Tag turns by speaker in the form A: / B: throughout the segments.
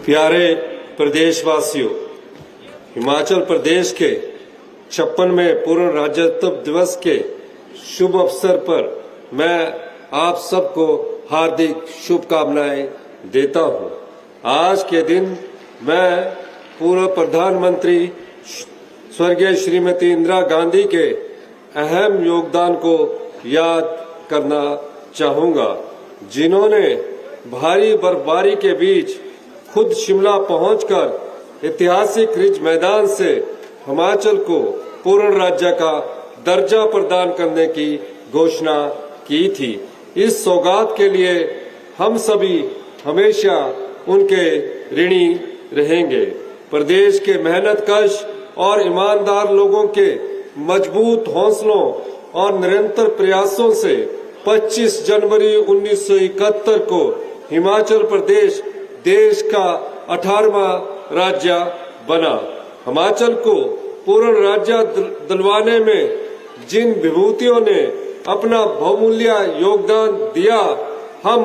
A: प्यारे प्रदेशवासियों, हिमाचल प्रदेश के 56वें पूर्ण राज्यत्व दिवस के शुभ अवसर पर मैं आप सबको हार्दिक शुभकामनाएं देता हूं। आज के दिन मैं पूर्व प्रधानमंत्री स्वर्गीय श्रीमती इंदिरा गांधी के अहम योगदान को याद करना चाहूंगा, जिन्होंने भारी बर्फबारी के बीच खुद शिमला पहुंचकर ऐतिहासिक रिज मैदान से हिमाचल को पूर्ण राज्य का दर्जा प्रदान करने की घोषणा की थी। इस सौगात के लिए हम सभी हमेशा उनके ऋणी रहेंगे। प्रदेश के मेहनतकश और ईमानदार लोगों के मजबूत हौसलों और निरंतर प्रयासों से 25 जनवरी 1971 को हिमाचल प्रदेश देश का 18वां राज्य बना। हिमाचल को पूर्ण राज्य दिलवाने में जिन विभूतियों ने अपना बहुमूल्य योगदान दिया, हम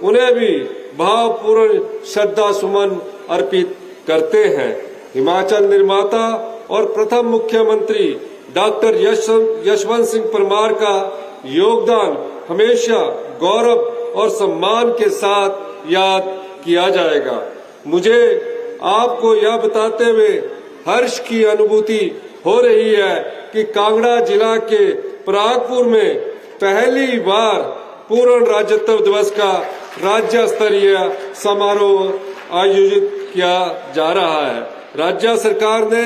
A: उन्हें भी भावपूर्ण श्रद्धा सुमन अर्पित करते हैं। हिमाचल निर्माता और प्रथम मुख्यमंत्री डॉक्टर यशवंत सिंह परमार का योगदान हमेशा गौरव और सम्मान के साथ याद किया जाएगा। मुझे आपको यह बताते हुए हर्ष की अनुभूति हो रही है कि कांगड़ा जिला के परागपुर में पहली बार पूर्ण राज्यत्व दिवस का राज्य स्तरीय समारोह आयोजित किया जा रहा है। राज्य सरकार ने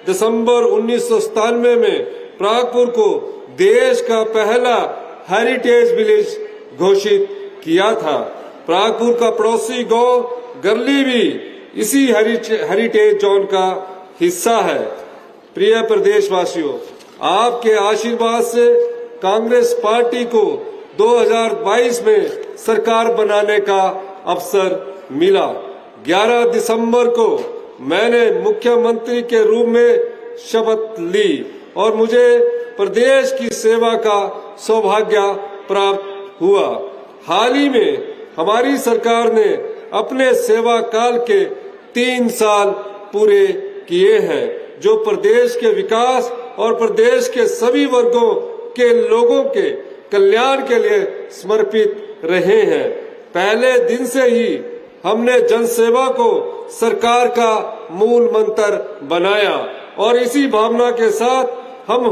A: दिसंबर 1997 में परागपुर को देश का पहला हेरिटेज विलेज घोषित किया था। परागपुर का पड़ोसी गांव गरली भी इसी हेरिटेज जोन का हिस्सा है। प्रिय प्रदेशवासियों, आपके आशीर्वाद से कांग्रेस पार्टी को 2022 में सरकार बनाने का अवसर मिला। 11 दिसंबर को मैंने मुख्यमंत्री के रूप में शपथ ली और मुझे प्रदेश की सेवा का सौभाग्य प्राप्त हुआ। हाल ही में हमारी सरकार ने अपने सेवा काल के 3 साल पूरे किए हैं, जो प्रदेश के विकास और प्रदेश के सभी वर्गों के लोगों के कल्याण के लिए समर्पित रहे हैं। पहले दिन से ही हमने जनसेवा को सरकार का मूल मंत्र बनाया और इसी भावना के साथ हम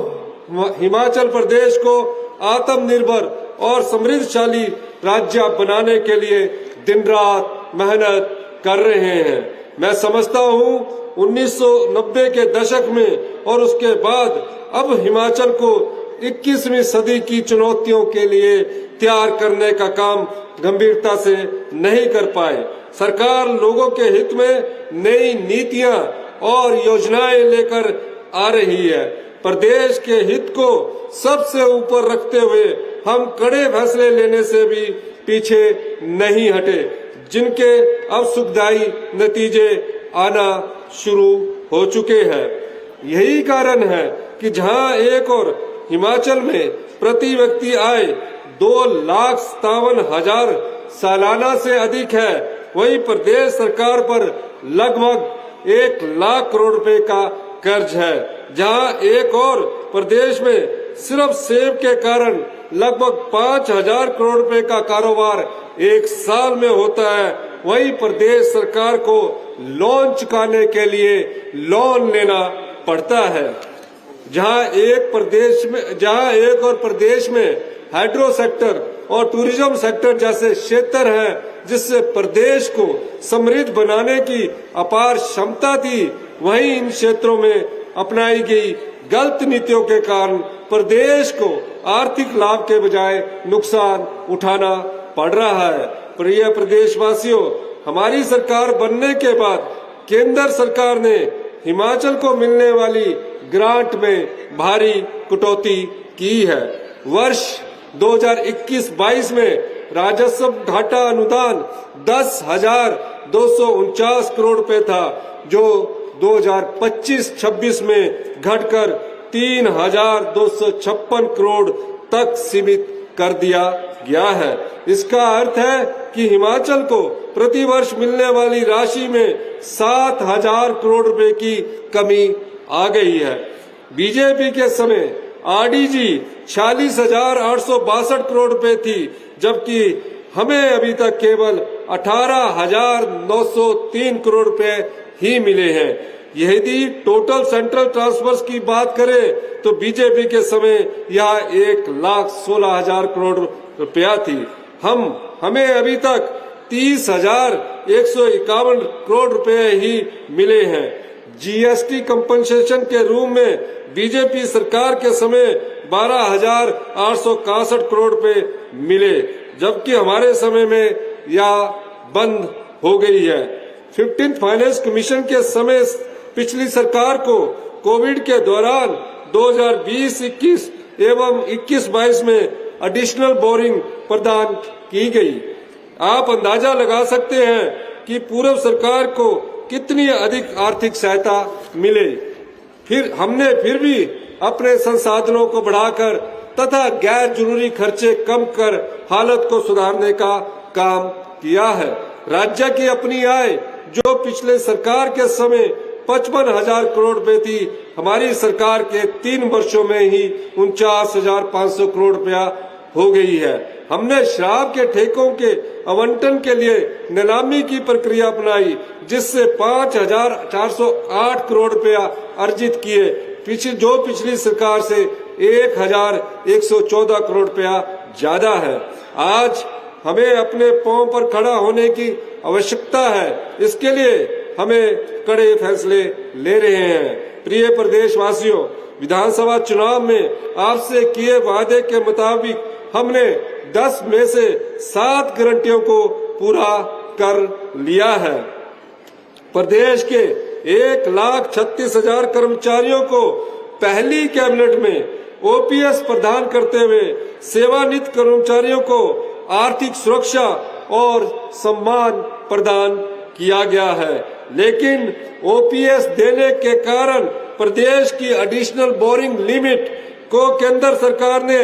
A: हिमाचल प्रदेश को आत्मनिर्भर और समृद्धशाली राज्य बनाने के लिए दिन रात मेहनत कर रहे हैं। मैं समझता हूं 1990 के दशक में और उसके बाद अब हिमाचल को 21वीं सदी की चुनौतियों के लिए तैयार करने का काम गंभीरता से नहीं कर पाए। सरकार लोगों के हित में नई नीतियां और योजनाएं लेकर आ रही है। प्रदेश के हित को सबसे ऊपर रखते हुए हम कड़े फैसले लेने से भी पीछे नहीं हटे, जिनके अब सुखदायी नतीजे आना शुरू हो चुके हैं। यही कारण है कि जहां एक और हिमाचल में प्रति व्यक्ति आय 2,57,000 सालाना से अधिक है, वही प्रदेश सरकार पर लगभग 1 लाख करोड़ रुपए का कर्ज है। जहां एक और प्रदेश में सिर्फ सेब के कारण लगभग 5,000 करोड़ रुपए का कारोबार एक साल में होता है, वही प्रदेश सरकार को लोन चुकाने के लिए लोन लेना पड़ता है। जहां एक और प्रदेश में हाइड्रो सेक्टर और टूरिज्म सेक्टर जैसे क्षेत्र हैं, जिससे प्रदेश को समृद्ध बनाने की अपार क्षमता थी, वहीं इन क्षेत्रों में अपनाई गई गलत नीतियों के कारण प्रदेश को आर्थिक लाभ के बजाय नुकसान उठाना पड़ रहा है। प्रिय प्रदेशवासियों, हमारी सरकार बनने के बाद केंद्र सरकार ने हिमाचल को मिलने वाली ग्रांट में भारी कटौती की है। वर्ष 2021-22 में राजस्व घाटा अनुदान 10,249 करोड़ रुपए था, जो 2025-26 में घटकर 3,256 करोड़ तक सीमित कर दिया गया है। इसका अर्थ है कि हिमाचल को प्रतिवर्ष मिलने वाली राशि में 7,000 करोड़ रुपए की कमी आ गई है। बीजेपी के समय आरडीजी 46,862 करोड़ रुपए थी, जबकि हमें अभी तक केवल 18,903 करोड़ रुपए ही मिले हैं। यदि टोटल सेंट्रल ट्रांसफर्स की बात करें तो बीजेपी के समय यह 1,16,000 करोड़ रुपया थी। हमें अभी तक 30,151 करोड़ रुपए ही मिले हैं। जीएसटी कंपनसेशन के रूप में बीजेपी सरकार के समय 12,861 करोड़ रुपए मिले, जबकि हमारे समय में यह बंद हो गई है। 15th फाइनेंस कमीशन के समय पिछली सरकार को कोविड के दौरान 2020-21 एवं 21-22 में एडिशनल बोरिंग प्रदान की गई। आप अंदाजा लगा सकते हैं कि पूर्व सरकार को कितनी अधिक आर्थिक सहायता मिले। हमने फिर भी अपने संसाधनों को बढ़ाकर तथा गैर जरूरी खर्चे कम कर हालत को सुधारने का काम किया है। राज्य की अपनी आय जो पिछले सरकार के समय 55,000 करोड़ रुपए थी, हमारी सरकार के 3 वर्षों में ही 49,500 करोड़ रुपया हो गई है। हमने शराब के ठेकों के आवंटन के लिए नीलामी की प्रक्रिया अपनाई, जिससे 5,408 करोड़ रुपया अर्जित किए, जो पिछली सरकार से 1,114 करोड़ रुपया ज्यादा है। आज हमें अपने पांव पर खड़ा होने की आवश्यकता है। इसके लिए हमें कड़े फैसले ले रहे हैं। प्रिय प्रदेशवासियों, विधानसभा चुनाव में आपसे किए वादे के मुताबिक हमने 10 में से 7 गारंटियों को पूरा कर लिया है। प्रदेश के 1,36,000 कर्मचारियों को पहली कैबिनेट में ओपीएस प्रदान करते हुए सेवानिवृत्त कर्मचारियों को आर्थिक सुरक्षा और सम्मान प्रदान किया गया है। लेकिन ओपीएस देने के कारण प्रदेश की एडिशनल बोरिंग लिमिट को केंद्र सरकार ने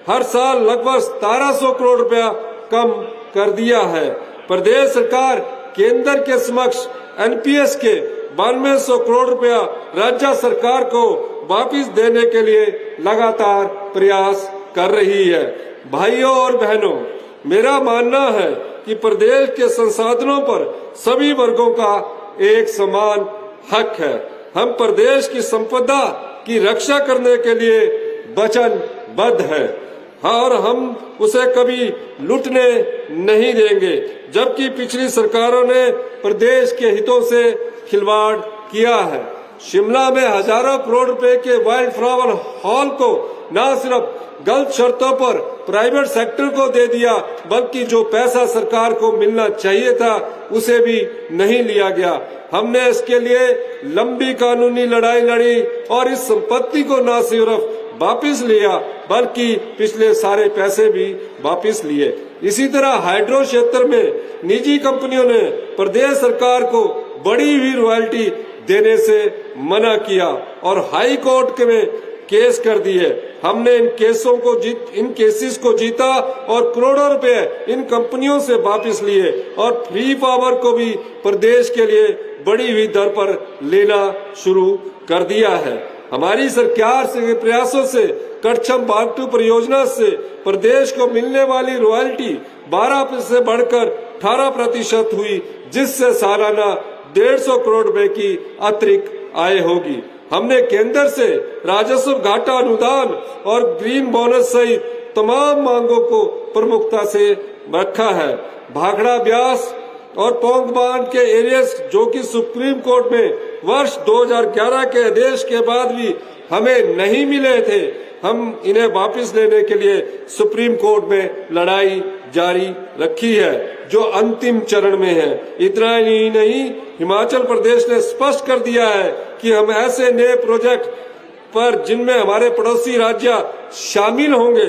A: हर साल लगभग 1,700 करोड़ रुपया कम कर दिया है। प्रदेश सरकार केंद्र के समक्ष एनपीएस के 9200 करोड़ रुपया राज्य सरकार को वापस देने के लिए लगातार प्रयास कर रही है। भाइयों और बहनों, मेरा मानना है कि प्रदेश के संसाधनों पर सभी वर्गों का एक समान हक है। हम प्रदेश की संपदा की रक्षा करने के लिए वचनबद्ध हैं और हम उसे कभी लूटने नहीं देंगे, जबकि पिछली सरकारों ने प्रदेश के हितों से खिलवाड़ किया है। शिमला में हजारों करोड़ रुपए के वाइल्ड फ्लावर हॉल को न सिर्फ गलत शर्तों पर प्राइवेट सेक्टर को दे दिया, बल्कि जो पैसा सरकार को मिलना चाहिए था उसे भी नहीं लिया गया। हमने इसके लिए लंबी कानूनी लड़ाई लड़ी और इस संपत्ति को न सिर्फ वापस लिया, बल्कि पिछले सारे पैसे भी वापस लिए। इसी तरह हाइड्रो क्षेत्र में निजी कंपनियों ने प्रदेश सरकार को बड़ी हुई रॉयल्टी देने से मना किया और हाई कोर्ट में केस कर दिए। हमने इन केसेस को जीता और करोड़ों रुपए इन कंपनियों से वापस लिए और फ्री पावर को भी प्रदेश के लिए बढ़ी हुई दर पर लेना शुरू कर दिया है। हमारी सरकार के प्रयासों से कड़छम बागटू परियोजना से प्रदेश को मिलने वाली रॉयल्टी 12% से बढ़कर 18% हुई, जिससे सालाना 150 करोड़ रुपए की अतिरिक्त आय होगी। हमने केंद्र से राजस्व घाटा अनुदान और ग्रीन बोनस सहित तमाम मांगों को प्रमुखता से रखा है। भाखड़ा ब्यास और पोंग बांध के एरियर्स जो कि सुप्रीम कोर्ट में वर्ष 2011 के आदेश के बाद भी हमें नहीं मिले थे, हम इन्हें वापस लेने के लिए सुप्रीम कोर्ट में लड़ाई जारी रखी है, जो अंतिम चरण में है। इतना ही नहीं, हिमाचल प्रदेश ने स्पष्ट कर दिया है कि हम ऐसे नए प्रोजेक्ट पर जिनमें हमारे पड़ोसी राज्य शामिल होंगे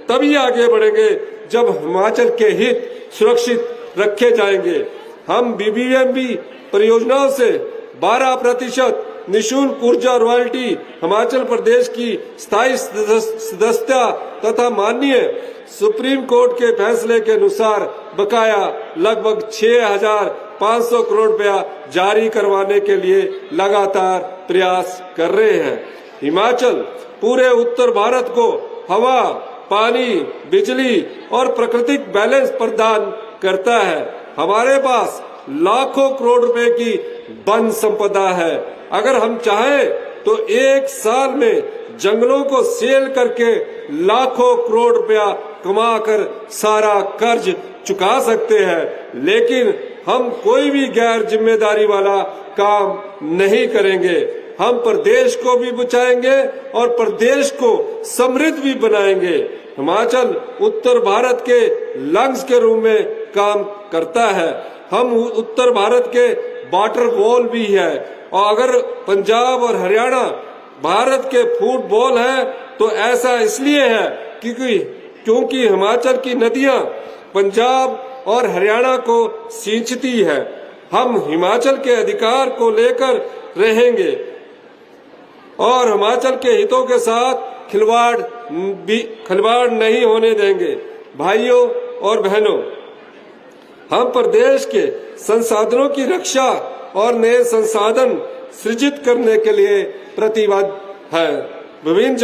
A: तभी आगे बढ़ेंगे जब हिमाचल के हित सुरक्षित रखे जाएंगे। हम बीबीएमबी परियोजनाओं से 12% निःशुल्क ऊर्जा रॉयल्टी, हिमाचल प्रदेश की स्थायी सदस्यता तथा माननीय सुप्रीम कोर्ट के फैसले के अनुसार बकाया लगभग 6,500 करोड़ रुपया जारी करवाने के लिए लगातार प्रयास कर रहे हैं। हिमाचल पूरे उत्तर भारत को हवा, पानी, बिजली और प्राकृतिक बैलेंस प्रदान करता है। हमारे पास लाखों करोड़ रुपए की वन संपदा है। अगर हम चाहें तो एक साल में जंगलों को सेल करके लाखों करोड़ रुपया कमाकर सारा कर्ज चुका सकते हैं, लेकिन हम कोई भी गैर जिम्मेदारी वाला काम नहीं करेंगे। हम प्रदेश को भी बचाएंगे और प्रदेश को समृद्ध भी बनाएंगे। हिमाचल उत्तर भारत के लंग्स के रूप में काम करता है। हम उत्तर भारत के वाटर वॉल भी है, और अगर पंजाब और हरियाणा भारत के फुटबॉल है तो ऐसा इसलिए है क्योंकि हिमाचल की नदियां पंजाब और हरियाणा को सींचती है। हम हिमाचल के अधिकार को लेकर रहेंगे और हिमाचल के हितों के साथ खिलवाड़ नहीं होने देंगे। भाइयों और बहनों, हम प्रदेश के संसाधनों की रक्षा और नए संसाधन सृजित करने के लिए प्रतिबद्ध है। विभिन्न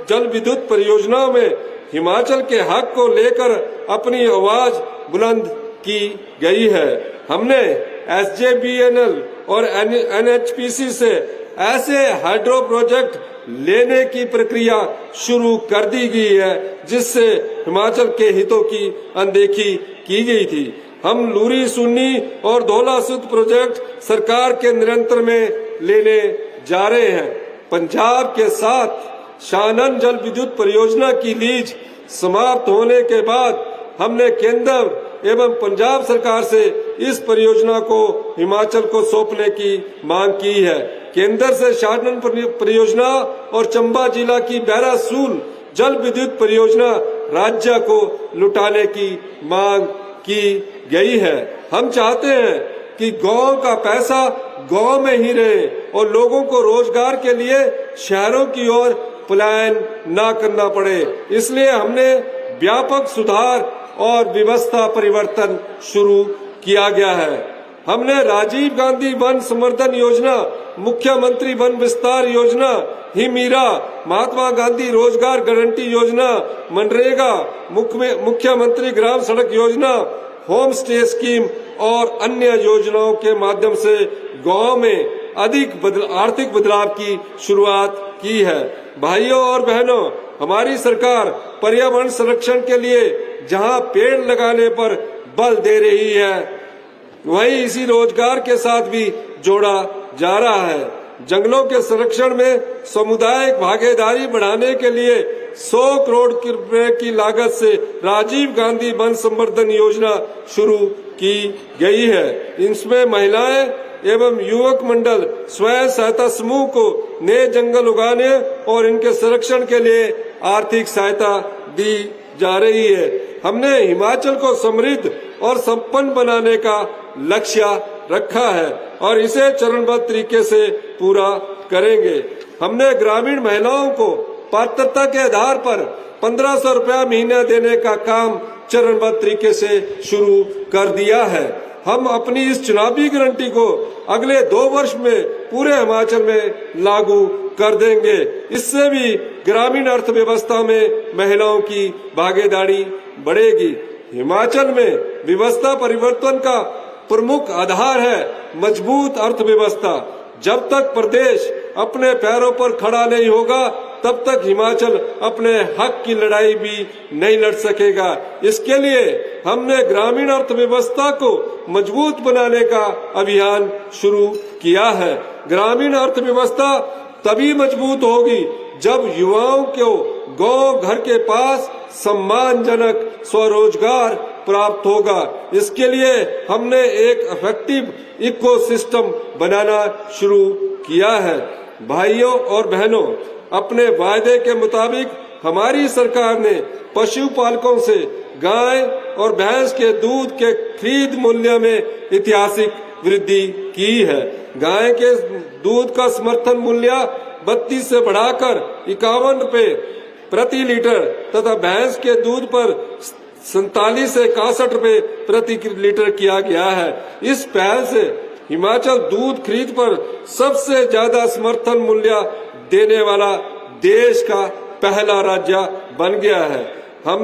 A: जल विद्युत परियोजनाओं में हिमाचल के हक को लेकर अपनी आवाज बुलंद की गई है। हमने SJVN और NHPC से ऐसे हाइड्रो प्रोजेक्ट लेने की प्रक्रिया शुरू कर दी गई है जिससे हिमाचल के हितों की अनदेखी की गई थी। हम लूरी सुन्नी और धौला सुध प्रोजेक्ट सरकार के नियंत्रण में लेने जा रहे हैं। पंजाब के साथ शानन जल विद्युत परियोजना की लीज समाप्त होने के बाद हमने केंद्र एवं पंजाब सरकार से इस परियोजना को हिमाचल को सौंपने की मांग की है। केंद्र से शानन परियोजना और चंबा जिला की बैरासूल जल विद्युत परियोजना राज्य को लुटाने की मांग की गई है। हम चाहते हैं कि गांव का पैसा गांव में ही रहे और लोगों को रोजगार के लिए शहरों की ओर पलायन न करना पड़े। इसलिए हमने व्यापक सुधार और व्यवस्था परिवर्तन शुरू किया गया है। हमने राजीव गांधी वन संवर्धन योजना, मुख्यमंत्री वन विस्तार योजना, हिमीरा, महात्मा गांधी रोजगार गारंटी योजना, मनरेगा, मुख्यमंत्री ग्राम सड़क योजना, होम स्टे स्कीम और अन्य योजनाओं के माध्यम से गांव में अधिक आर्थिक बदलाव की शुरुआत की है। भाइयों और बहनों, हमारी सरकार पर्यावरण संरक्षण के लिए जहां पेड़ लगाने पर बल दे रही है, वहीं इसी रोजगार के साथ भी जोड़ा जा रहा है। जंगलों के संरक्षण में सामुदायिक भागीदारी बढ़ाने के लिए 100 करोड़ रुपए की लागत से राजीव गांधी वन संवर्धन योजना शुरू की गई है। इसमें महिलाएं एवं युवक मंडल स्वयं सहायता समूह को नए जंगल उगाने और इनके संरक्षण के लिए आर्थिक सहायता दी जा रही है। हमने हिमाचल को समृद्ध और संपन्न बनाने का लक्ष्य रखा है और इसे चरणबद्ध तरीके से पूरा करेंगे। हमने ग्रामीण महिलाओं को पात्रता के आधार पर 1500 रुपया महीना देने का काम चरणबद्ध तरीके से शुरू कर दिया है। हम अपनी इस चुनावी गारंटी को अगले 2 वर्ष में पूरे हिमाचल में लागू कर देंगे। इससे भी ग्रामीण अर्थव्यवस्था में महिलाओं की भागीदारी बढ़ेगी। हिमाचल में व्यवस्था परिवर्तन का प्रमुख आधार है मजबूत अर्थव्यवस्था। जब तक प्रदेश अपने पैरों पर खड़ा नहीं होगा, तब तक हिमाचल अपने हक की लड़ाई भी नहीं लड़ सकेगा। इसके लिए हमने ग्रामीण अर्थव्यवस्था को मजबूत बनाने का अभियान शुरू किया है। ग्रामीण अर्थव्यवस्था तभी मजबूत होगी जब युवाओं को गांव घर के पास सम्मानजनक स्वरोजगार प्राप्त होगा। इसके लिए हमने एक इफेक्टिव इकोसिस्टम बनाना शुरू किया है। भाइयों और बहनों, अपने वायदे के मुताबिक हमारी सरकार ने पशुपालकों से गाय और भैंस के दूध के खरीद मूल्य में ऐतिहासिक वृद्धि की है। गाय के दूध का समर्थन मूल्य 32 से बढ़ाकर 51 रुपए प्रति लीटर तथा भैंस के दूध पर 47 से 61 रुपए प्रति लीटर किया गया है। इस पहल से हिमाचल दूध खरीद पर सबसे ज्यादा समर्थन मूल्य देने वाला देश का पहला राज्य बन गया है। हम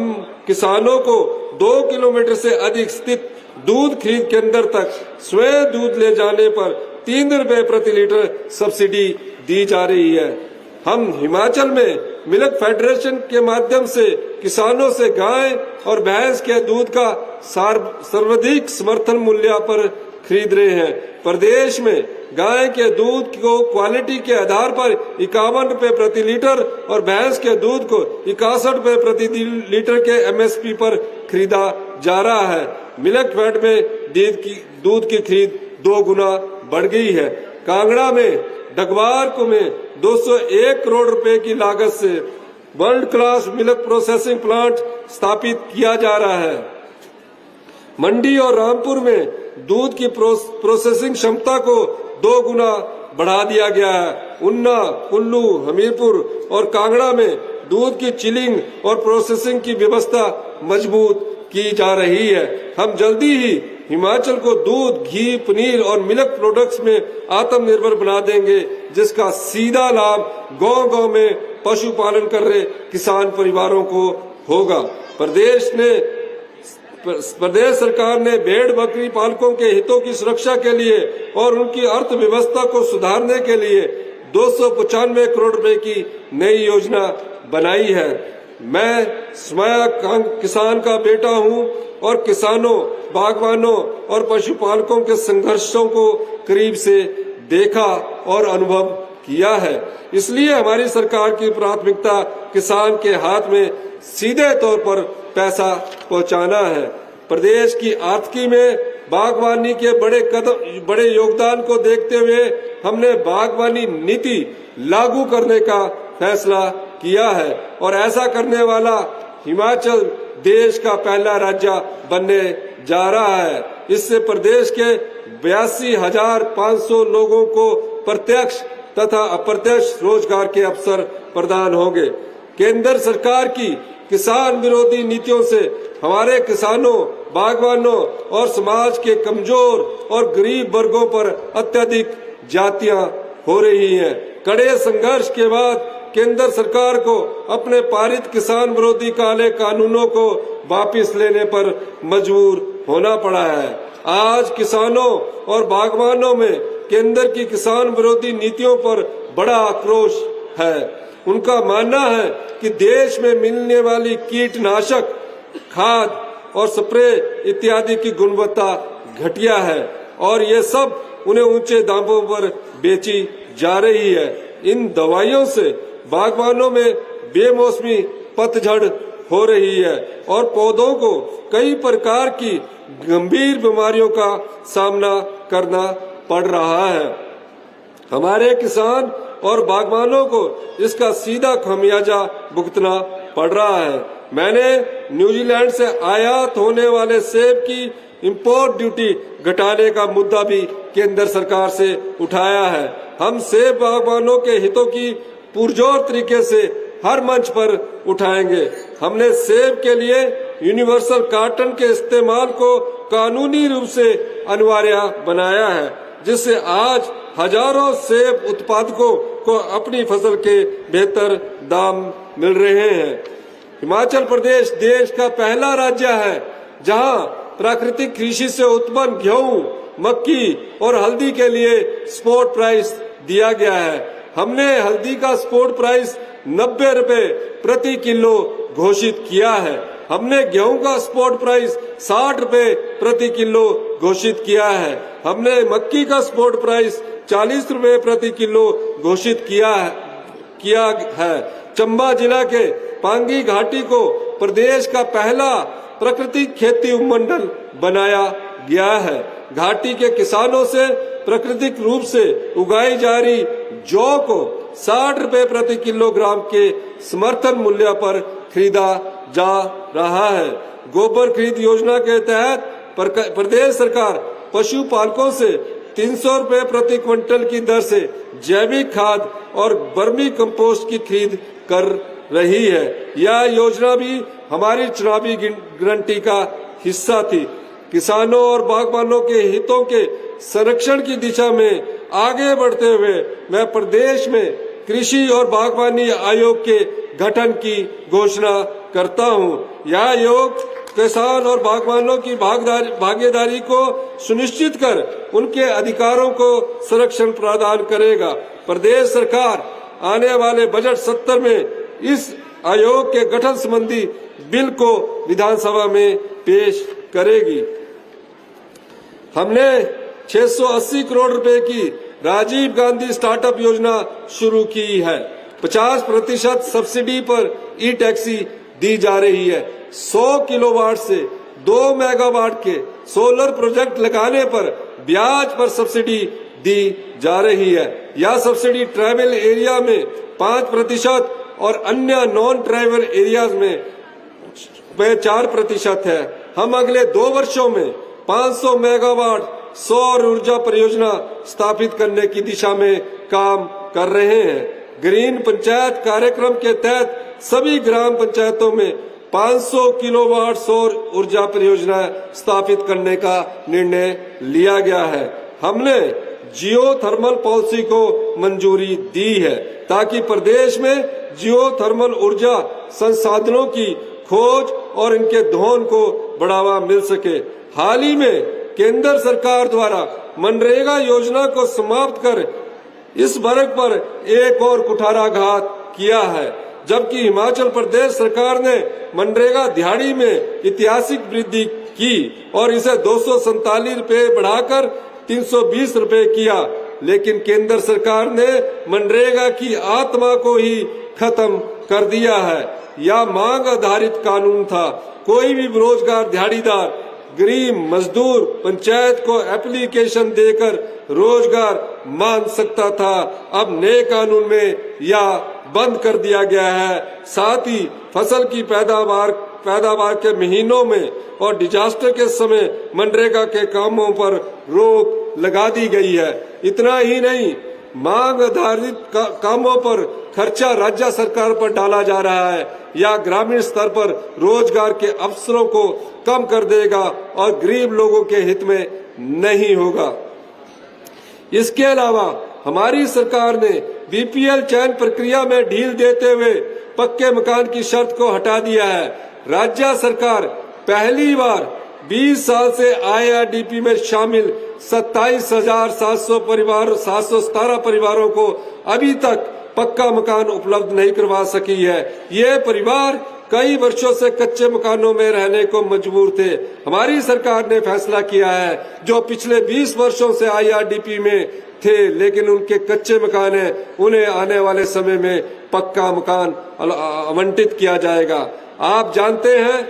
A: किसानों को 2 किलोमीटर से अधिक स्थित दूध खरीद केंद्र तक स्वयं दूध ले जाने पर 3 रुपए प्रति लीटर सब्सिडी दी जा रही है। हम हिमाचल में मिल्क फेडरेशन के माध्यम से किसानों से गाय और भैंस के दूध का सर्वाधिक समर्थन मूल्य पर खरीद रहे हैं। प्रदेश में गाय के दूध को क्वालिटी के आधार पर 51 रुपए प्रति लीटर और भैंस के दूध को 61 रुपए प्रति लीटर के MSP पर खरीदा जा रहा है। मिल्क फेड में दूध की खरीद 2 गुना बढ़ गई है। कांगड़ा में डगवार को में 201 करोड़ रुपए की लागत से world class milk processing plant स्थापित किया जा रहा है। मंडी और रामपुर में दूध की प्रोसेसिंग क्षमता को 2 गुना बढ़ा दिया गया है। ऊना, कुल्लू, हमीरपुर और कांगड़ा में दूध की चिलिंग और प्रोसेसिंग की व्यवस्था मजबूत की जा रही है। हम जल्दी ही हिमाचल को दूध, घी, पनीर और मिल्क प्रोडक्ट्स में आत्मनिर्भर बना देंगे, जिसका सीधा लाभ गांव-गांव में पशुपालन कर रहे किसान परिवारों को होगा। प्रदेश सरकार ने भेड़ बकरी पालकों के हितों की सुरक्षा के लिए और उनकी अर्थव्यवस्था को सुधारने के लिए 295 करोड़ रुपए की नई योजना बनाई है। मैं स्वयं किसान का बेटा हूं और किसानों, बागवानों और पशुपालकों के संघर्षों को करीब से देखा और अनुभव किया है। इसलिए हमारी सरकार की प्राथमिकता किसान के हाथ में सीधे तौर पर पैसा पहुंचाना है। प्रदेश की आर्थिकी में बागवानी के बड़े योगदान को देखते हुए हमने बागवानी नीति लागू करने का फैसला किया है और ऐसा करने वाला हिमाचल देश का पहला राज्य बनने जा रहा है। इससे प्रदेश के 82,500 लोगों को प्रत्यक्ष तथा अप्रत्यक्ष रोजगार के अवसर प्रदान होंगे। केंद्र सरकार की किसान विरोधी नीतियों से हमारे किसानों, बागवानों और समाज के कमजोर और गरीब वर्गों पर अत्यधिक ज्यादतियां हो रही हैं। कड़े संघर्ष के बाद केंद्र सरकार को अपने पारित किसान विरोधी काले कानूनों को वापस लेने पर मजबूर होना पड़ा है। आज किसानों और बागवानों में केंद्र की किसान विरोधी नीतियों पर बड़ा आक्रोश है। उनका मानना है कि देश में मिलने वाली कीटनाशक, खाद और स्प्रे इत्यादि की गुणवत्ता घटिया है और ये सब उन्हें ऊंचे दामों पर बेची जा रही है। इन दवाइयों से बागवानों में बेमौसमी पतझड़ हो रही है और पौधों को कई प्रकार की गंभीर बीमारियों का सामना करना पड़ रहा है। हमारे किसान और बागवानों को इसका सीधा खामियाजा भुगतना पड़ रहा है। मैंने न्यूजीलैंड से आयात होने वाले सेब की इंपोर्ट ड्यूटी घटाने का मुद्दा भी केंद्र सरकार से उठाया है। हम सेब बागवानों के हितों की पुरजोर तरीके से हर मंच पर उठाएंगे। हमने सेब के लिए यूनिवर्सल कार्टन के इस्तेमाल को कानूनी रूप से अनिवार्य बनाया है, जिससे आज हजारों सेब उत्पादकों को अपनी फसल के बेहतर दाम मिल रहे हैं। हिमाचल प्रदेश देश का पहला राज्य है जहां प्राकृतिक कृषि से उत्पन्न गेहूं, मक्की और हल्दी के लिए स्पॉट प्राइस दिया गया है। हमने हल्दी का स्पॉट प्राइस 90 रुपए प्रति किलो घोषित किया है। हमने गेहूं का स्पॉट प्राइस 60 रुपए प्रति किलो घोषित किया है। हमने मक्की का स्पॉट प्राइस 40 रुपए प्रति किलो घोषित किया है। चंबा जिला के पांगी घाटी को प्रदेश का पहला प्राकृतिक खेती उपमंडल बनाया गया है। घाटी के किसानों से प्राकृतिक रूप से उगाई जा रही जौ को 60 रुपए प्रति किलोग्राम के समर्थन मूल्य पर खरीदा जा रहा है। गोबर खरीद योजना के तहत प्रदेश सरकार पशु पालकों से 300 रुपए प्रति क्विंटल की दर से जैविक खाद और वर्मी कंपोस्ट की खरीद कर रही है। यह योजना भी हमारी चुनावी गारंटी का हिस्सा थी। किसानों और बागबानों के हितों के संरक्षण की दिशा में आगे बढ़ते हुए मैं प्रदेश में कृषि और बागवानी आयोग के गठन की घोषणा करता हूं। यह आयोग किसान और बागवानों की भागीदारी को सुनिश्चित कर उनके अधिकारों को संरक्षण प्रदान करेगा। प्रदेश सरकार आने वाले बजट सत्र में इस आयोग के गठन संबंधी बिल को विधानसभा में पेश करेगी। हमने 680 करोड़ रुपए की राजीव गांधी स्टार्टअप योजना शुरू की है। 50% सब्सिडी पर ई टैक्सी दी जा रही है। 100 किलोवाट से 2 मेगावाट के सोलर प्रोजेक्ट लगाने पर ब्याज पर सब्सिडी दी जा रही है। यह सब्सिडी ट्राइबल एरिया में 5% और अन्य नॉन ट्राइबल एरियाज में 4% है। हम अगले 2 वर्षों में 500 मेगावाट सौर ऊर्जा परियोजना स्थापित करने की दिशा में काम कर रहे हैं। ग्रीन पंचायत कार्यक्रम के तहत सभी ग्राम पंचायतों में 500 किलोवाट सौर ऊर्जा परियोजना स्थापित करने का निर्णय लिया गया है। हमने जियो थर्मल पॉलिसी को मंजूरी दी है ताकि प्रदेश में जियो थर्मल ऊर्जा संसाधनों की खोज और इनके दोहन को बढ़ावा मिल सके। हाल ही में केंद्र सरकार द्वारा मनरेगा योजना को समाप्त कर इस वर्ग पर एक और कुठाराघात किया है, जबकि हिमाचल प्रदेश सरकार ने मनरेगा दिहाड़ी में ऐतिहासिक वृद्धि की और इसे 247 रुपए बढ़ाकर 320 रुपए किया। लेकिन केंद्र सरकार ने मनरेगा की आत्मा को ही खत्म कर दिया है। यह मांग आधारित कानून था। कोई भी बेरोजगार दिहाड़ीदार गरीब मजदूर पंचायत को एप्लीकेशन देकर रोजगार मांग सकता था। अब नए कानून में यह बंद कर दिया गया है। साथ ही फसल की पैदावार के महीनों में और डिजास्टर के समय मनरेगा के कामों पर रोक लगा दी गई है। इतना ही नहीं, मांग आधारित कामों पर खर्चा राज्य सरकार पर डाला जा रहा है। यह ग्रामीण स्तर पर रोजगार के अवसरों को कम कर देगा और गरीब लोगों के हित में नहीं होगा। इसके अलावा हमारी सरकार ने बीपीएल चयन प्रक्रिया में ढील देते हुए पक्के मकान की शर्त को हटा दिया है। राज्य सरकार पहली बार 20 साल से आईआरडीपी में शामिल 27,717 परिवारों को अभी तक पक्का मकान उपलब्ध नहीं करवा सकी है। ये परिवार कई वर्षों से कच्चे मकानों में रहने को मजबूर थे। हमारी सरकार ने फैसला किया है जो पिछले 20 वर्षों से आईआरडीपी में थे लेकिन उनके कच्चे मकान हैं, उन्हें आने वाले समय में पक्का मकान आवंटित किया जाएगा। आप जानते हैं,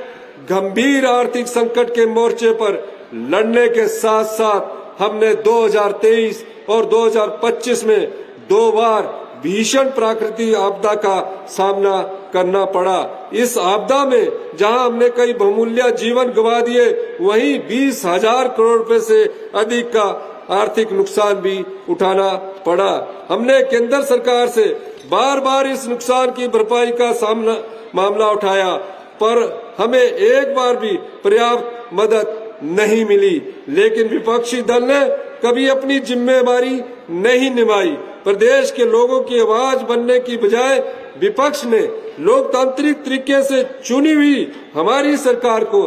A: गंभीर आर्थिक संकट के मोर्चे पर लड़ने के साथ साथ हमने 2023 और 2025 में 2 बार भीषण प्राकृतिक आपदा का सामना करना पड़ा। इस आपदा में जहां हमने कई बहुमूल्य जीवन गंवा दिए, वहीं 20,000 करोड़ रुपए से अधिक का आर्थिक नुकसान भी उठाना पड़ा। हमने केंद्र सरकार से बार बार इस नुकसान की भरपाई का मामला उठाया, पर हमें एक बार भी पर्याप्त मदद नहीं मिली। लेकिन विपक्षी दल ने कभी अपनी जिम्मेदारी नहीं निभाई। प्रदेश के लोगों की आवाज बनने की बजाय विपक्ष ने लोकतांत्रिक तरीके से चुनी हुई हमारी सरकार को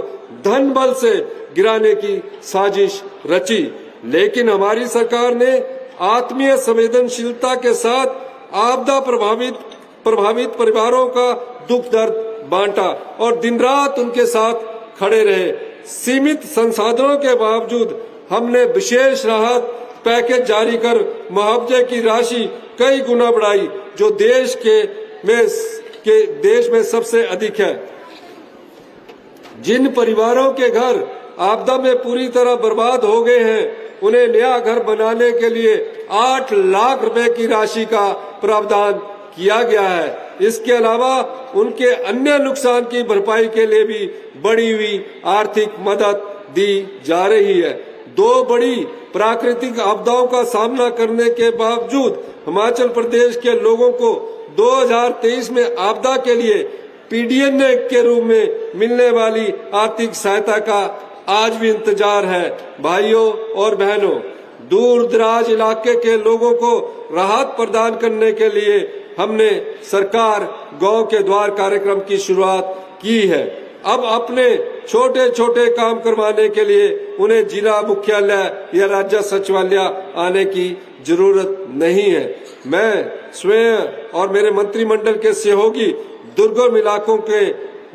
A: धन बल से गिराने की साजिश रची। लेकिन हमारी सरकार ने आत्मीय संवेदनशीलता के साथ आपदा प्रभावित परिवारों का दुख दर्द बांटा और दिन रात उनके साथ खड़े रहे। सीमित संसाधनों के बावजूद हमने विशेष राहत पैकेज जारी कर मुआवजे की राशि कई गुना बढ़ाई, जो देश में सबसे अधिक है। जिन परिवारों के घर आपदा में पूरी तरह बर्बाद हो गए हैं, उन्हें नया घर बनाने के लिए 8 लाख रुपए की राशि का प्रावधान किया गया है। इसके अलावा उनके अन्य नुकसान की भरपाई के लिए भी बढ़ी हुई आर्थिक मदद दी जा रही है। दो बड़ी प्राकृतिक आपदाओं का सामना करने के बावजूद हिमाचल प्रदेश के लोगों को 2023 में आपदा के लिए पीडीएनए के रूप में मिलने वाली आर्थिक सहायता का आज भी इंतजार है। भाइयों और बहनों, दूर दराज इलाके के लोगों को राहत प्रदान करने के लिए हमने सरकार गांव के द्वार कार्यक्रम की शुरुआत की है। अब अपने छोटे छोटे काम करवाने के लिए उन्हें जिला मुख्यालय या राज्य सचिवालय आने की जरूरत नहीं है। मैं स्वयं और मेरे मंत्रिमंडल के सहयोगी दुर्गम इलाकों के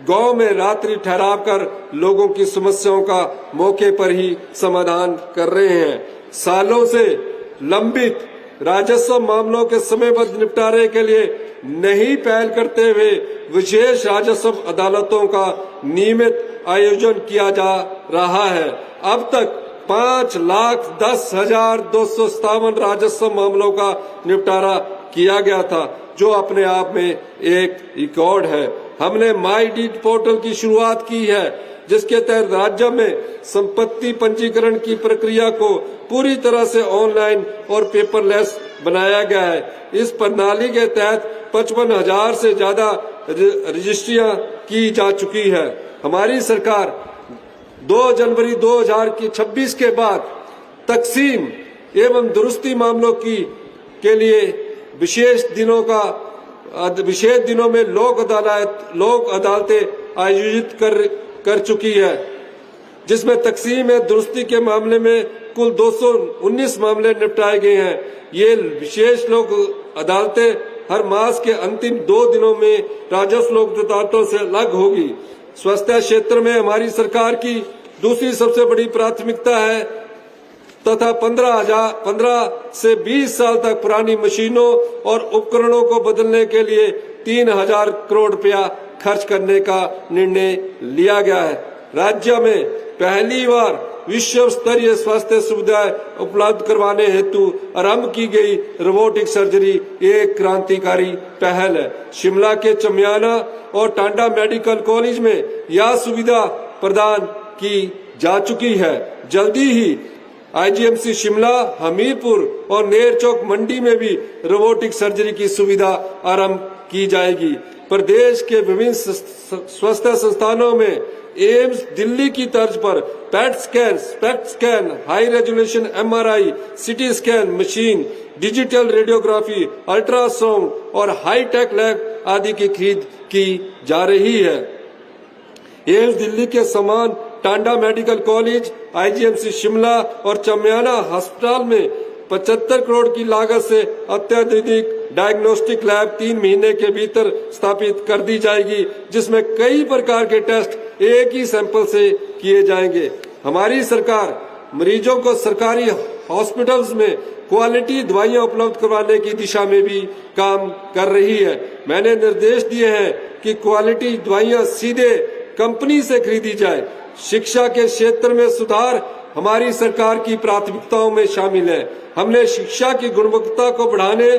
A: गांव में रात्रि ठहराव कर लोगों की समस्याओं का मौके पर ही समाधान कर रहे हैं। सालों से लंबित राजस्व मामलों के समयबद्ध निपटारे के लिए नई पहल करते हुए विशेष राजस्व अदालतों का नियमित आयोजन किया जा रहा है। अब तक 5,10,257 राजस्व मामलों का निपटारा किया गया था, जो अपने आप में एक रिकॉर्ड है। हमने माई डीड पोर्टल की शुरुआत की है, जिसके तहत राज्य में संपत्ति पंजीकरण की प्रक्रिया को पूरी तरह से ऑनलाइन और पेपरलेस बनाया गया है। इस प्रणाली के तहत 55,000 से ज्यादा रजिस्ट्रियां की जा चुकी है। हमारी सरकार 2 जनवरी 2026 के बाद तकसीम एवं दुरुस्ती मामलों के लिए विशेष दिनों में लोक अदालतें आयोजित कर चुकी है, जिसमें तकसीम एवं दुरुस्ती के मामले में कुल 219 मामले निपटाए गए हैं। ये विशेष लोक अदालतें हर मास के अंतिम 2 दिनों में राजस्व लोक अदालतों से अलग होगी। स्वास्थ्य क्षेत्र में हमारी सरकार की दूसरी सबसे बड़ी प्राथमिकता है तथा 15 से 20 साल तक पुरानी मशीनों और उपकरणों को बदलने के लिए 3,000 करोड़ रुपया खर्च करने का निर्णय लिया गया है। राज्य में पहली बार विश्व स्तरीय स्वास्थ्य सुविधाएं उपलब्ध करवाने हेतु आरंभ की गई रोबोटिक सर्जरी एक क्रांतिकारी पहल है। शिमला के चमियाना और टांडा मेडिकल कॉलेज में यह सुविधा प्रदान की जा चुकी है। जल्दी ही आईजीएमसी शिमला, हमीरपुर और नेरचौक मंडी में भी रोबोटिक सर्जरी की सुविधा आरंभ की जाएगी। प्रदेश के विभिन्न स्वास्थ्य संस्थानों में एम्स दिल्ली की तर्ज पर PET scan, high resolution MRI, CT scan machine, digital radiography, ultrasound और हाईटेक लैब आदि की खरीद की जा रही है। एम्स दिल्ली के समान Tanda medical college, IGMC Shimla और चमियाना अस्पताल में 75 करोड़ की लागत से अत्याधुनिक डायग्नोस्टिक लैब 3 महीने के भीतर स्थापित कर दी जाएगी, जिसमें कई प्रकार के टेस्ट एक ही सैंपल से किए जाएंगे। हमारी सरकार मरीजों को सरकारी हॉस्पिटल्स में क्वालिटी दवाइयां उपलब्ध करवाने की दिशा में भी काम कर रही है। मैंने निर्देश दिए हैं कि क्वालिटी दवाइयां सीधे कंपनी से खरीदी जाए। शिक्षा के क्षेत्र में सुधार हमारी सरकार की प्राथमिकताओं में शामिल है। हमने शिक्षा की गुणवत्ता को बढ़ाने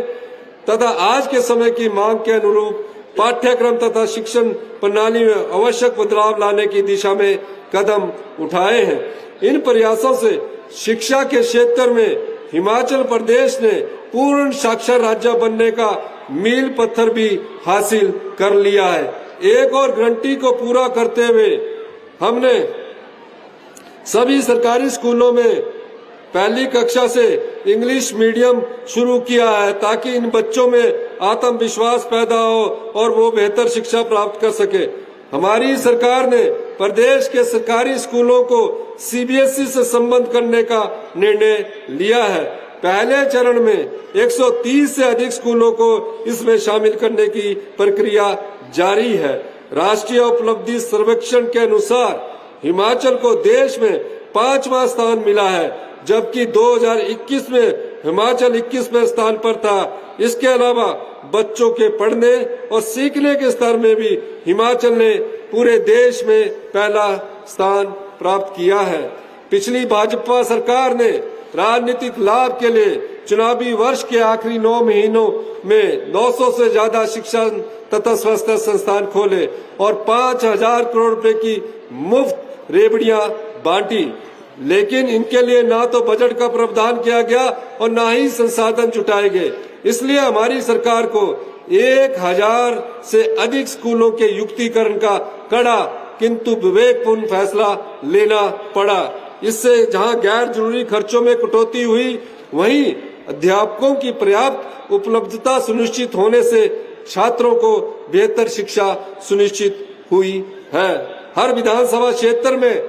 A: तथा आज के समय की मांग के अनुरूप पाठ्यक्रम तथा शिक्षण प्रणाली में आवश्यक बदलाव लाने की दिशा में कदम उठाए हैं। इन प्रयासों से शिक्षा के क्षेत्र में हिमाचल प्रदेश ने पूर्ण साक्षर राज्य बनने का मील पत्थर भी हासिल कर लिया है। एक और गारंटी को पूरा करते हुए हमने सभी सरकारी स्कूलों में पहली कक्षा से इंग्लिश मीडियम शुरू किया है, ताकि इन बच्चों में आत्मविश्वास पैदा हो और वो बेहतर शिक्षा प्राप्त कर सके। हमारी सरकार ने प्रदेश के सरकारी स्कूलों को सीबीएसई से संबद्ध करने का निर्णय लिया है। पहले चरण में 130 से अधिक स्कूलों को इसमें शामिल करने की प्रक्रिया जारी है। राष्ट्रीय उपलब्धि सर्वेक्षण के अनुसार हिमाचल को देश में 5वां स्थान मिला है, जबकि 2021 में हिमाचल 21वें स्थान पर था। इसके अलावा बच्चों के पढ़ने और सीखने के स्तर में भी हिमाचल ने पूरे देश में पहला स्थान प्राप्त किया है। पिछली भाजपा सरकार ने राजनीतिक लाभ के लिए चुनावी वर्ष के आखिरी 9 महीनों में 900 से ज्यादा शिक्षा तथा स्वास्थ्य संस्थान खोले और 5,000 करोड़ रुपए की मुफ्त रेबड़ियां बांटी। लेकिन इनके लिए ना तो बजट का प्रावधान किया गया और ना ही संसाधन जुटाए गए। इसलिए हमारी सरकार को 1000 से अधिक स्कूलों के युक्तिकरण का कड़ा किंतु विवेकपूर्ण फैसला लेना पड़ा। इससे जहां गैर जरूरी खर्चों में कटौती हुई, वहीं अध्यापकों की पर्याप्त उपलब्धता सुनिश्चित होने से छात्रों को बेहतर शिक्षा सुनिश्चित हुई है। हर विधानसभा क्षेत्र में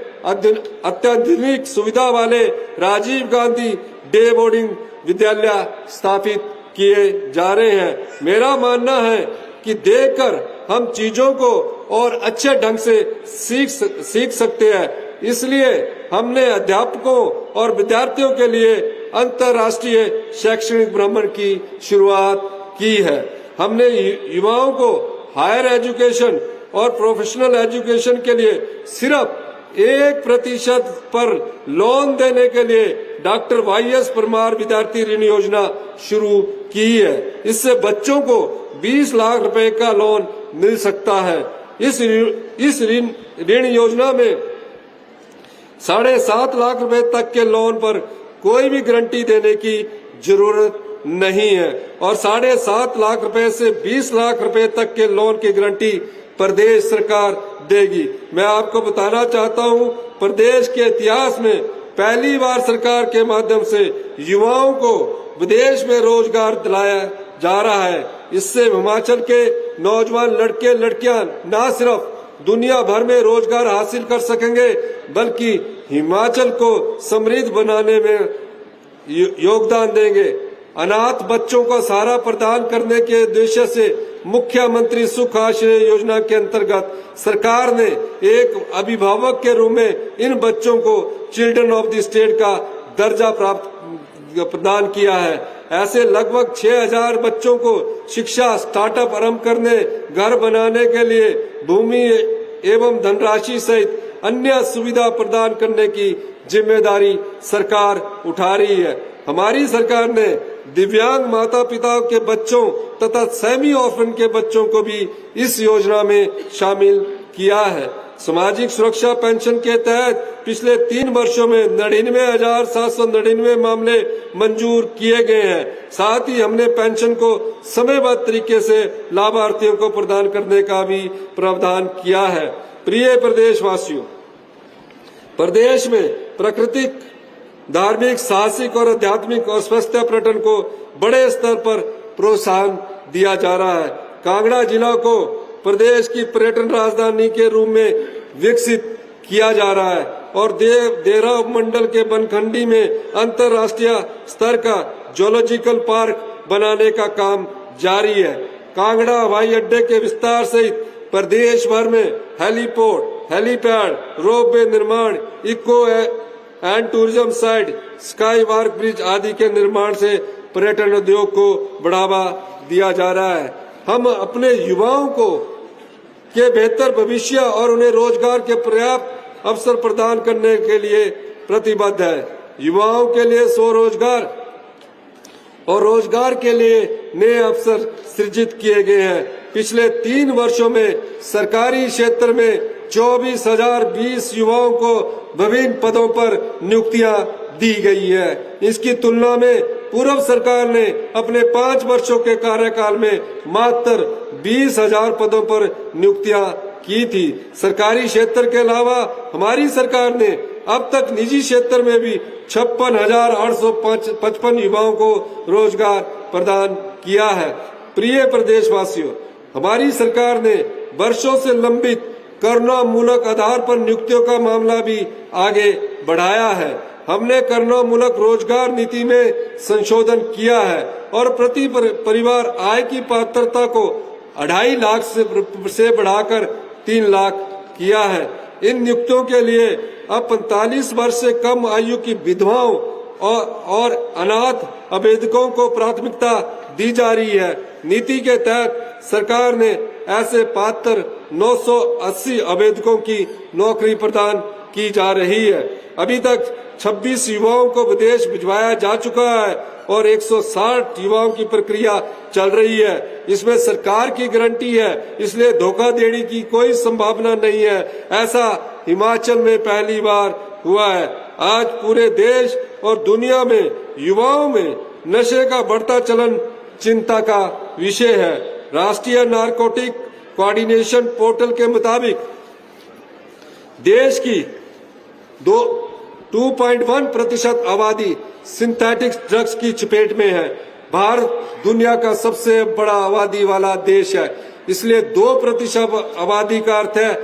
A: अत्याधुनिक सुविधा वाले राजीव गांधी डे बोर्डिंग विद्यालय स्थापित किए जा रहे हैं। मेरा मानना है कि देखकर हम चीजों को और अच्छे ढंग से सीख सकते हैं। इसलिए हमने अध्यापकों और विद्यार्थियों के लिए अंतर्राष्ट्रीय शैक्षणिक भ्रमण की शुरुआत की है। हमने युवाओं को हायर एजुकेशन और प्रोफेशनल एजुकेशन के लिए सिर्फ 1% पर लोन देने के लिए डॉक्टर YS परमार विद्यार्थी ऋण योजना शुरू की है। इससे बच्चों को 20 लाख रुपए का लोन मिल सकता है। इस ऋण योजना में 7.5 लाख रुपए तक के लोन पर कोई भी गारंटी देने की जरूरत नहीं है और 7.5 लाख रुपए से 20 लाख रुपए तक के लोन की गारंटी प्रदेश सरकार देगी। मैं आपको बताना चाहता हूं, प्रदेश के इतिहास में पहली बार सरकार के माध्यम से युवाओं को विदेश में रोजगार दिलाया जा रहा है। इससे हिमाचल के नौजवान लड़के लड़कियां न सिर्फ दुनिया भर में रोजगार हासिल कर सकेंगे, बल्कि हिमाचल को समृद्ध बनाने में योगदान देंगे। अनाथ बच्चों को सहारा प्रदान करने के उद्देश्य से मुख्यमंत्री सुख आश्रय योजना के अंतर्गत सरकार ने एक अभिभावक के रूप में इन बच्चों को चिल्ड्रन ऑफ द स्टेट का दर्जा प्रदान किया है। ऐसे लगभग 6000 बच्चों को शिक्षा, स्टार्टअप आरंभ करने, घर बनाने के लिए भूमि एवं धनराशि सहित अन्य सुविधा प्रदान करने की जिम्मेदारी सरकार उठा रही है। हमारी सरकार ने दिव्यांग माता पिता के बच्चों तथा सेमी ऑर्फन के बच्चों को भी इस योजना में शामिल किया है। सामाजिक सुरक्षा पेंशन के तहत पिछले 3 वर्षों में 99,799 मामले मंजूर किए गए हैं। साथ ही हमने पेंशन को समयबद्ध तरीके से लाभार्थियों को प्रदान करने का भी प्रावधान किया है। प्रिय प्रदेशवासियों, प्रदेश में प्राकृतिक, धार्मिक, साहसिक और आध्यात्मिक और स्वस्थ पर्यटन को बड़े स्तर पर प्रोत्साहन दिया जा रहा है। कांगड़ा जिला को प्रदेश की पर्यटन राजधानी के रूप में विकसित किया जा रहा है और देवरा उपमंडल के बनखंडी में अंतर्राष्ट्रीय स्तर का जूलॉजिकल पार्क बनाने का काम जारी है। कांगड़ा हवाई अड्डे के विस्तार सहित प्रदेश भर में हेलीपोर्ट, हेलीपैड, रोपवे निर्माण, eco and tourism site, sky walk bridge आदि के निर्माण से पर्यटन उद्योग को बढ़ावा दिया जा रहा है। हम अपने युवाओं को के बेहतर भविष्य और उन्हें रोजगार के पर्याप्त अवसर प्रदान करने के लिए प्रतिबद्ध है। युवाओं के लिए स्वरोजगार और रोजगार के लिए नए अवसर सृजित किए गए हैं। पिछले 3 वर्षों में सरकारी क्षेत्र में 24,020 युवाओं को विभिन्न पदों पर नियुक्तियां दी गई है। इसकी तुलना में पूर्व सरकार ने अपने 5 वर्षों के कार्यकाल में मात्र 20,000 पदों पर नियुक्तियां की थी। सरकारी क्षेत्र के अलावा हमारी सरकार ने अब तक निजी क्षेत्र में भी 56,855 युवाओं को रोजगार प्रदान किया है। प्रिय प्रदेशवासियों, हमारी सरकार ने वर्षों से लंबित करुणामूलक आधार पर नियुक्तियों का मामला भी आगे बढ़ाया है। हमने करुणामूलक रोजगार नीति में संशोधन किया है और प्रति परिवार आय की पात्रता को 2.5 लाख से बढ़ाकर 3 लाख किया है। इन नियुक्तियों के लिए अब 45 वर्ष से कम आयु की विधवाओं और अनाथ आवेदकों को प्राथमिकता दी जा रही है। नीति के तहत सरकार ने ऐसे पात्र 980 आवेदकों की नौकरी प्रदान की जा रही है। अभी तक 26 युवाओं को विदेश भिजवाया जा चुका है और 160 युवाओं की प्रक्रिया चल रही है। इसमें सरकार की गारंटी है, इसलिए धोखाधड़ी की कोई संभावना नहीं है। ऐसा हिमाचल में पहली बार हुआ है। आज पूरे देश और दुनिया में युवाओं में नशे का बढ़ता चलन चिंता का विषय है। राष्ट्रीय नारकोटिक कोऑर्डिनेशन पोर्टल के मुताबिक देश की 2.1% आबादी सिंथेटिक ड्रग्स की चपेट में है। भारत दुनिया का सबसे बड़ा आबादी वाला देश है, इसलिए 2% आबादी का अर्थ है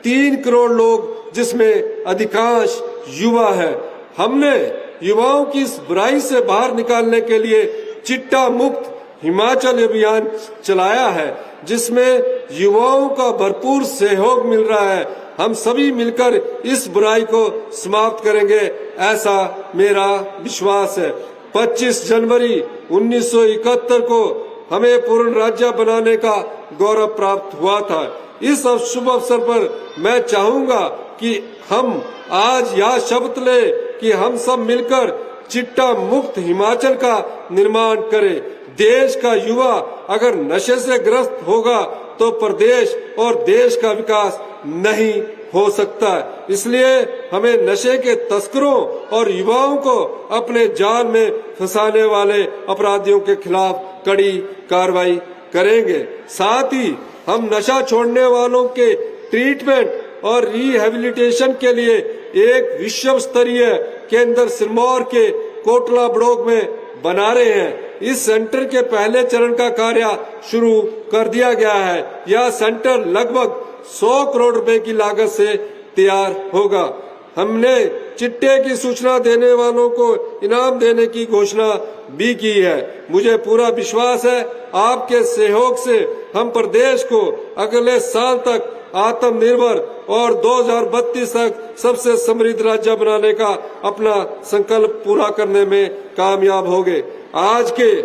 A: 3 करोड़ लोग, जिसमें अधिकांश युवा है। हमने युवाओं की इस बुराई से बाहर निकालने के लिए चिट्टा मुक्त हिमाचल अभियान चलाया है, जिसमें युवाओं का भरपूर सहयोग मिल रहा है। हम सभी मिलकर इस बुराई को समाप्त करेंगे, ऐसा मेरा विश्वास है। 25 जनवरी 1971 को हमें पूर्ण राज्य बनाने का गौरव प्राप्त हुआ था। इस शुभ अवसर पर मैं चाहूंगा कि हम आज यह शपथ ले कि हम सब मिलकर चिट्टा मुक्त हिमाचल का निर्माण करें। देश का युवा अगर नशे से ग्रस्त होगा तो प्रदेश और देश का विकास नहीं हो सकता। इसलिए हमें नशे के तस्करों और युवाओं को अपने जाल में फंसाने वाले अपराधियों के खिलाफ कड़ी कार्रवाई करेंगे। साथ ही हम नशा छोड़ने वालों के ट्रीटमेंट और रिहेबिलिटेशन के लिए एक विश्व स्तरीय केंद्र सिरमौर के कोटला ब्लॉक में बना रहे हैं। इस सेंटर के पहले चरण का कार्य शुरू कर दिया गया है। यह सेंटर लगभग 100 करोड़ रुपए की लागत से तैयार होगा। हमने चिट्टे की सूचना देने वालों को इनाम देने की घोषणा भी की है। मुझे पूरा विश्वास है आपके सहयोग से हम प्रदेश को अगले साल तक आत्मनिर्भर और 2032 तक सबसे समृद्ध राज्य बनाने का अपना संकल्प पूरा करने में कामयाब होंगे। आज के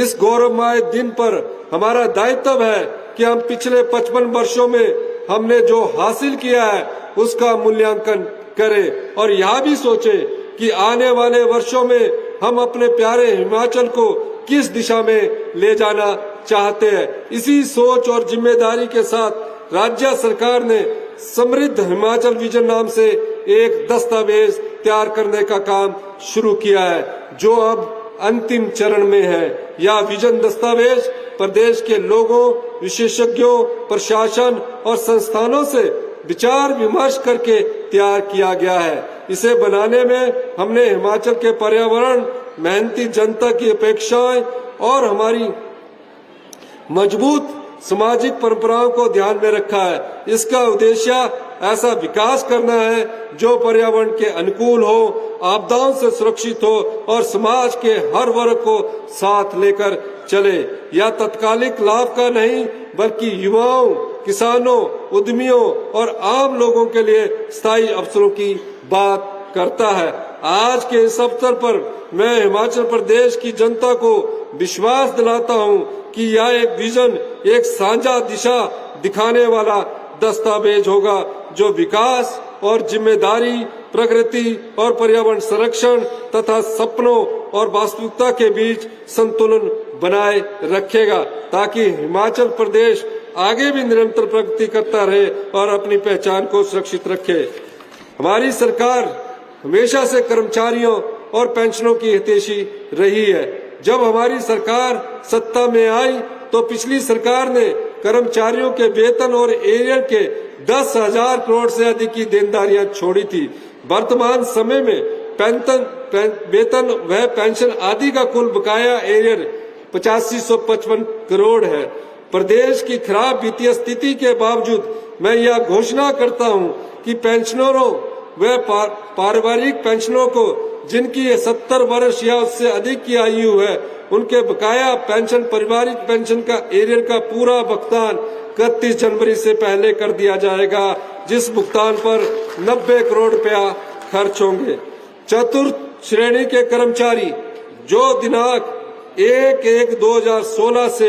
A: इस गौरवमय दिन पर हमारा दायित्व है कि हम पिछले 55 वर्षों में हमने जो हासिल किया है उसका मूल्यांकन करें और यह भी सोचें कि आने वाले वर्षों में हम अपने प्यारे हिमाचल को किस दिशा में ले जाना चाहते हैं। इसी सोच और जिम्मेदारी के साथ राज्य सरकार ने समृद्ध हिमाचल विजन नाम से एक दस्तावेज तैयार करने का काम शुरू किया है, जो अब अंतिम चरण में है। यह विजन दस्तावेज प्रदेश के लोगों, विशेषज्ञों, प्रशासन और संस्थानों से विचार विमर्श करके तैयार किया गया है। इसे बनाने में हमने हिमाचल के पर्यावरण, मेहनती जनता की अपेक्षाएं और हमारी मजबूत सामाजिक परंपराओं को ध्यान में रखा है। इसका उद्देश्य ऐसा विकास करना है जो पर्यावरण के अनुकूल हो, आपदाओं से सुरक्षित हो और समाज के हर वर्ग को साथ लेकर चले। यह तत्कालिक लाभ का नहीं बल्कि युवाओं, किसानों, उद्यमियों और आम लोगों के लिए स्थायी अवसरों की बात करता है। आज के इस अवसर पर मैं हिमाचल प्रदेश की जनता को विश्वास दिलाता हूं कि यह एक विजन, एक साझा दिशा दिखाने वाला दस्तावेज होगा जो विकास और जिम्मेदारी, प्रगति और पर्यावरण संरक्षण तथा सपनों और वास्तविकता के बीच संतुलन बनाए रखेगा, ताकि हिमाचल प्रदेश आगे भी निरंतर प्रगति करता रहे और अपनी पहचान को सुरक्षित रखे। हमारी सरकार हमेशा से कर्मचारियों और पेंशनों की हितैषी रही है। जब हमारी सरकार सत्ता में आई तो पिछली सरकार ने कर्मचारियों के वेतन और एरियर के 10,000 करोड़ से अधिक की देनदारियां छोड़ी थी। वर्तमान समय में वेतन व पेंशन आदि का कुल बकाया एरियर 8555 करोड़ है। प्रदेश की खराब वित्तीय स्थिति के बावजूद मैं यह घोषणा करता हूं कि पेंशनरों व पारिवारिक पेंशनों को जिनकी 70 वर्ष या उससे अधिक की आयु है, उनके बकाया पेंशन, पारिवारिक पेंशन का एरियर का पूरा भुगतान 31 जनवरी से पहले कर दिया जाएगा, जिस भुगतान पर 90 करोड़ रुपया खर्च होंगे। चतुर्थ श्रेणी के कर्मचारी जो दिनांक 1/1/2016 से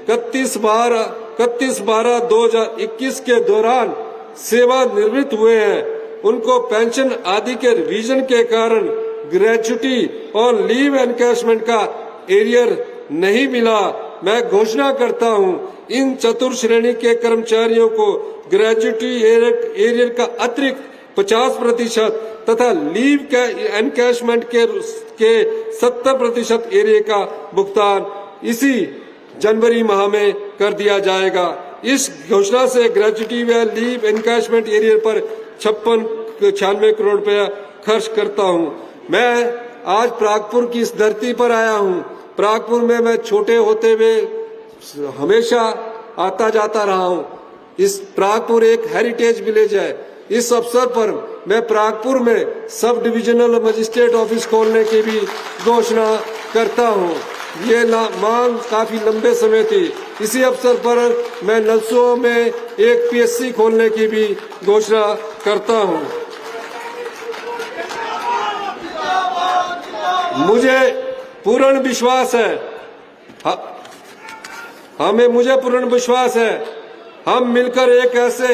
A: 31/12/2021 के दौरान सेवानिवृत्त हुए हैं, उनको पेंशन आदि के रिवीजन के कारण ग्रेच्युटी और लीव एनकैशमेंट का एरियर नहीं मिला। मैं घोषणा करता हूं इन चतुर्थ श्रेणी के कर्मचारियों को ग्रेच्युटी एरियर का अतिरिक्त 50% तथा लीव के एनकैशमेंट के 70% एरिया का भुगतान इसी जनवरी माह में कर दिया जाएगा। इस घोषणा से ग्रेच्युटी व लीव एनकैशमेंट एरिया पर 96 करोड़ रुपया खर्च करता हूं। मैं आज प्रागपुर की इस धरती पर आया हूं। प्रागपुर में मैं छोटे होते हुए हमेशा आता जाता रहा हूं। इस प्रागपुर एक हेरिटेज विलेज है। इस अवसर पर मैं प्रागपुर में सब डिविजनल मजिस्ट्रेट ऑफिस खोलने की भी घोषणा करता हूं। ये मांग काफी लंबे समय थी। इसी अवसर पर मैं नलसुआ में एक पीएससी खोलने की भी घोषणा करता हूं। मुझे पूर्ण विश्वास है हम मिलकर एक ऐसे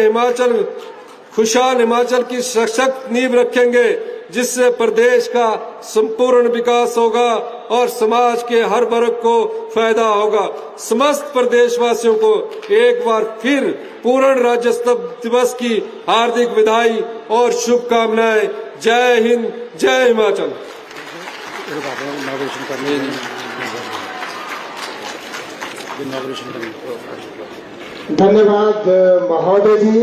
A: खुशहाल हिमाचल की सशक्त नींव रखेंगे जिससे प्रदेश का संपूर्ण विकास होगा और समाज के हर वर्ग को फायदा होगा। समस्त प्रदेशवासियों को एक बार फिर पूर्ण राज्योत्सव दिवस की हार्दिक बधाई और शुभकामनाएं। जय हिंद, जय हिमाचल।
B: धन्यवाद महोदय जी।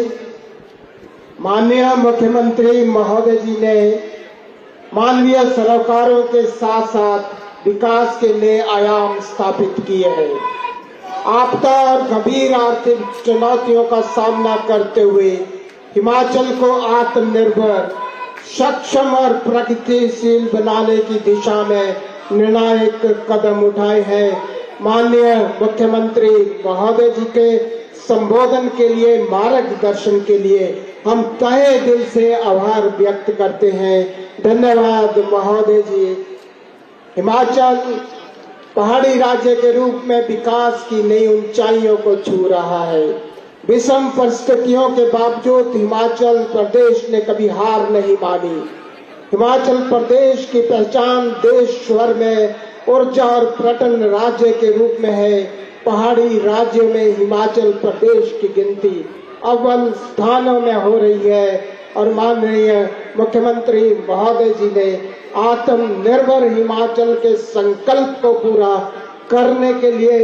B: माननीय मुख्यमंत्री महोदय जी ने मानवीय सरोकारों के साथ साथ विकास के नए आयाम स्थापित किए हैं। आपदा और गंभीर आर्थिक चुनौतियों का सामना करते हुए हिमाचल को आत्मनिर्भर, सक्षम और प्रगतिशील बनाने की दिशा में निर्णायक कदम उठाए हैं। माननीय मुख्यमंत्री महोदय जी के संबोधन के लिए, मार्गदर्शन के लिए हम तहे दिल से आभार व्यक्त करते हैं। धन्यवाद महोदय जी। हिमाचल पहाड़ी राज्य के रूप में विकास की नई ऊंचाइयों को छू रहा है। विषम परिस्थितियों के बावजूद हिमाचल प्रदेश ने कभी हार नहीं मानी। हिमाचल प्रदेश की पहचान देश भर में ऊर्जा और पर्यटन राज्य के रूप में है। पहाड़ी राज्यों में हिमाचल प्रदेश की गिनती अव्वल स्थानों में हो रही है और माननीय मुख्यमंत्री महोदय जी ने आत्मनिर्भर हिमाचल के संकल्प को पूरा करने के लिए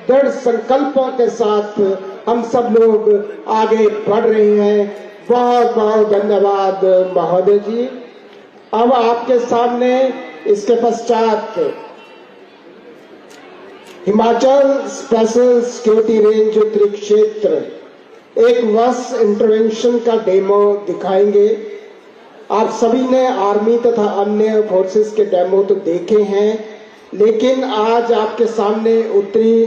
B: दृढ़ संकल्पों के साथ हम सब लोग आगे बढ़ रहे हैं। बहुत बहुत धन्यवाद महोदय जी। अब आपके सामने इसके पश्चात हिमाचल स्पेशल सिक्योरिटी रेंज उत्तरी क्षेत्र एक बस इंटरवेंशन का डेमो दिखाएंगे। आप सभी ने आर्मी तथा अन्य फोर्सेस के डेमो तो देखे हैं, लेकिन आज आपके सामने उत्तरी